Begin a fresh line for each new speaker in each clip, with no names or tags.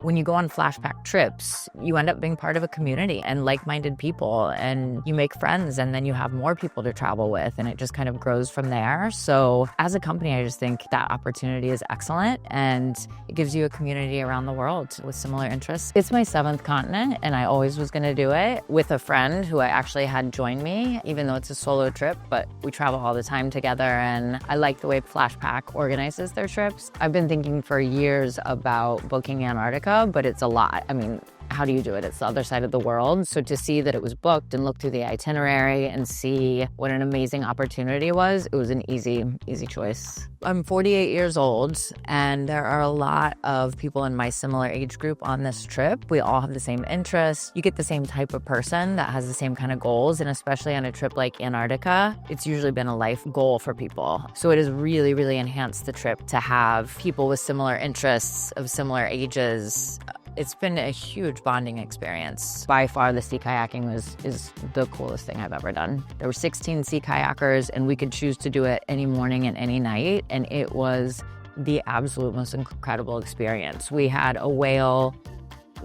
When you go on flashback trips, you end up being part of a community and like-minded people, and you make friends, and then you have more people to travel with, and it just kind of grows from there. So as a company, I just think that opportunity is excellent, and it gives you a community around the world with similar interests. It's my 7th continent, and I always was going to do it with a friend who I actually had join me, even though it's a solo trip, but we travel all the time together, and I like the way Flashback organizes their trips. I've been thinking for years about booking Antarctica, but it's a lot. I mean, how do you do it? It's the other side of the world. So to see that it was booked and look through the itinerary and see what an amazing opportunity it was an easy choice. I'm 48 years old, and there are a lot of people in my similar age group on this trip. We all have the same interests. You get the same type of person that has the same kind of goals, and especially on a trip like Antarctica, it's usually been a life goal for people. So it has really, really enhanced the trip to have people with similar interests of similar ages. It's been a huge bonding experience. By far, the sea kayaking is the coolest thing I've ever done. There were 16 sea kayakers, and we could choose to do it any morning and any night, and it was the absolute most incredible experience. We had a whale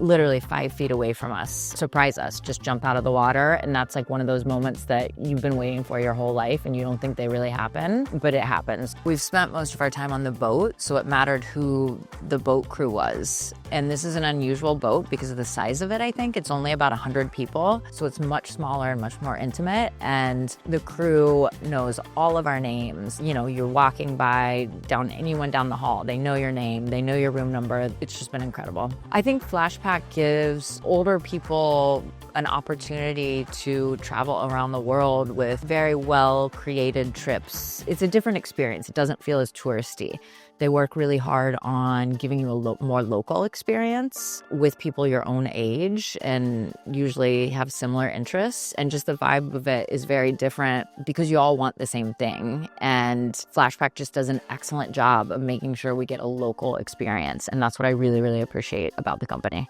literally 5 feet away from us surprise us, just jump out of the water, and that's like one of those moments that you've been waiting for your whole life and you don't think they really happen, but it happens. We've spent most of our time on the boat, so it mattered who the boat crew was. And this is an unusual boat because of the size of it, I think. It's only about 100 people, so it's much smaller and much more intimate, and the crew knows all of our names. You know, you're walking by anyone down the hall, they know your name, they know your room number. It's just been incredible. I think Flashback gives older people an opportunity to travel around the world with very well created trips. It's a different experience. It doesn't feel as touristy. They work really hard on giving you a more local experience with people your own age and usually have similar interests. And just the vibe of it is very different because you all want the same thing. And Flashback just does an excellent job of making sure we get a local experience. And that's what I really, really appreciate about the company.